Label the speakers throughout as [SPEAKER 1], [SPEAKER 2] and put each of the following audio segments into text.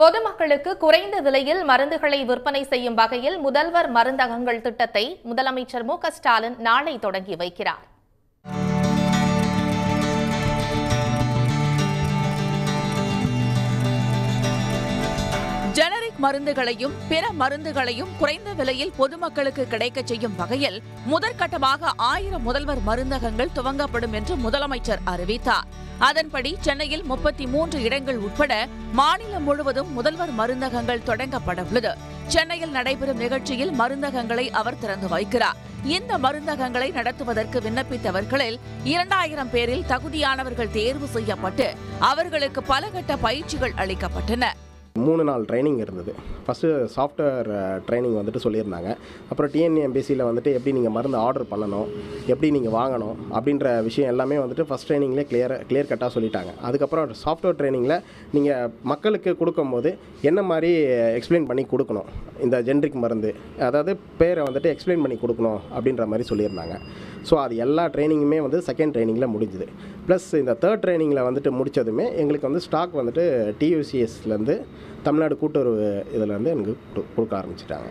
[SPEAKER 1] பொதுமக்களுக்கு குறைந்த விலையில் மருந்துகளை விற்பனை செய்யும் வகையில் முதல்வர் மருந்தகங்கள் திட்டத்தை முதலமைச்சர் மு.க.ஸ்டாலின் நாளை தொடங்கி வைக்கிறார்.
[SPEAKER 2] ஜெனரிக் மருந்துகளையும் பிற மருந்துகளையும் குறைந்த விலையில் பொதுமக்களுக்கு கிடைக்கச் செய்யும் வகையில் முதற்கட்டமாக 1000 முதல்வர் மருந்தகங்கள் துவங்கப்படும் என்று முதலமைச்சர் அறிவித்தார். அதன்படி சென்னையில் 33 இடங்கள் உட்பட மாநிலம் முழுவதும் முதல்வர் மருந்தகங்கள் தொடங்கப்பட உள்ளது. சென்னையில் நடைபெறும் நிகழ்ச்சியில் மருந்தகங்களை அவர் திறந்து வைக்கிறார். இந்த மருந்தகங்களை நடத்துவதற்கு விண்ணப்பித்தவர்களில் 2000 பேரில் தகுதியானவர்கள் தேர்வு செய்யப்பட்டு அவர்களுக்கு பல கட்ட பயிற்சிகள் அளிக்கப்பட்டன.
[SPEAKER 3] 3 நாள் ட்ரைனிங் இருந்தது. ஃபஸ்ட்டு சாஃப்ட்வேர் ட்ரைனிங் வந்துட்டு சொல்லியிருந்தாங்க. அப்புறம் டிஎன்ஏஎம்பிசியில் வந்துட்டு எப்படி நீங்கள் மருந்து ஆர்டர் பண்ணணும், எப்படி நீங்கள் வாங்கணும் அப்படின்ற விஷயம் எல்லாமே வந்துட்டு ஃபஸ்ட் ட்ரைனிங்லேயே கிளியர் கட்டாக சொல்லிட்டாங்க. அதுக்கப்புறம் சாஃப்ட்வேர் ட்ரைனிங்கில் நீங்கள் மக்களுக்கு கொடுக்கும்போது என்ன மாதிரி எக்ஸ்பிளைன் பண்ணி கொடுக்கணும், இந்த ஜென்ரிக் மருந்து அதாவது பேரை வந்துட்டு எக்ஸ்பிளைன் பண்ணி கொடுக்கணும் அப்படின்ற மாதிரி சொல்லியிருந்தாங்க. ஸோ அது எல்லா ட்ரைனிங்குமே வந்து செகண்ட் ட்ரைனிங்கில் முடிஞ்சுது. ப்ளஸ் இந்த தேர்ட் ட்ரைனிங்கில் வந்துட்டு முடித்ததுமே எங்களுக்கு வந்து ஸ்டாக் வந்துட்டு டியூசிஎஸ்லேருந்து தமிழ்நாடு கூட்டுறவு இதிலேருந்து எனக்கு கொடுக்க ஆரம்பிச்சிட்டாங்க.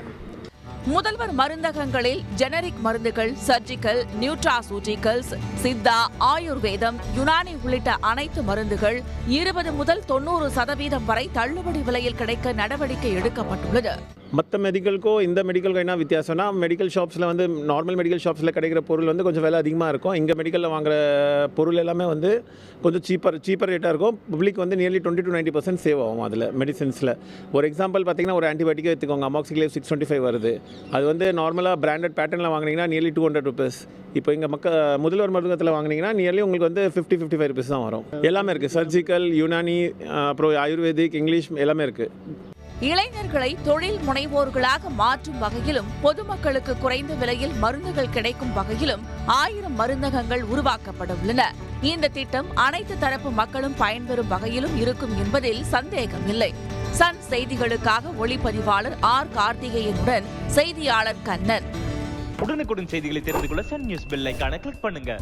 [SPEAKER 2] முதல்வர் மருந்தகங்களில் ஜெனரிக் மருந்துகள், சர்ஜிக்கல், நியூட்ராசூட்டிகல்ஸ், சித்தா, ஆயுர்வேதம், யுனானி உள்ளிட்ட அனைத்து மருந்துகள் 20 முதல் 90% வரை தள்ளுபடி விலையில் கிடைக்க நடவடிக்கை எடுக்கப்பட்டுள்ளது.
[SPEAKER 4] மற்ற மெடிக்கலுக்கும் இந்த மெடிக்கலுக்கும் என்ன வித்தியாசம்னா, மெடிக்கல் ஷாப்ஸில் வந்து நார்மல் மெடிக்கல் ஷாப்ஸில் கிடைக்கிற பொருள் வந்து கொஞ்சம் விலை அதிகமாக இருக்கும். இங்கே மெடிக்கலில் வாங்குற பொருள் எல்லாமே வந்து கொஞ்சம் சீப்பர் ரேட்டாக இருக்கும். பப்ளிக் வந்து நியர்லி 20 to 90% சேவ் ஆகும் அதில் மெடிசன்ஸில். ஒரு எக்ஸாம்பிள் பார்த்தீங்கன்னா, ஒரு ஆன்டிபயோட்டிக்கை எடுத்துக்கோங்க, அமாக்சிக்லேவ் 625 வருது. அது வந்து நார்மலாக பிராண்டட் பேட்டர்னில் வாங்கினீங்கன்னா நியர்லி 200 rupees. இப்போ இங்கே முதல்வர் மருந்தகத்தில் வாங்கினீங்கன்னா நியர்லி உங்களுக்கு வந்து 50-55 rupees தான் வரும். எல்லாமே இருக்குது, சர்ஜிக்கல், யுனானி, அப்புறம் ஆயுர்வேதிக், இங்கிலீஷ் எல்லாமே இருக்குது.
[SPEAKER 2] இளைஞர்களை தொழில் முனைவோர்களாக மாற்றும் வகையிலும் பொதுமக்களுக்கு குறைந்த விலையில் மருந்துகள் கிடைக்கும் வகையிலும் 1000 மருந்தகங்கள் உருவாக்கப்பட உள்ளன. இந்த திட்டம் அனைத்து தரப்பு மக்களும் பயன்பெறும் வகையிலும் இருக்கும் என்பதில் சந்தேகமில்லை. சன் செய்திகளுக்காக ஒளிப்பதிவாளர் ஆர். கார்த்திகேயனுடன் செய்தியாளர் கண்ணன்.
[SPEAKER 5] உடனுக்குடன் செய்திகளை தெரிந்து கொள்ள சன் நியூஸ் பெல் ஐகானை கிளிக் பண்ணுங்க.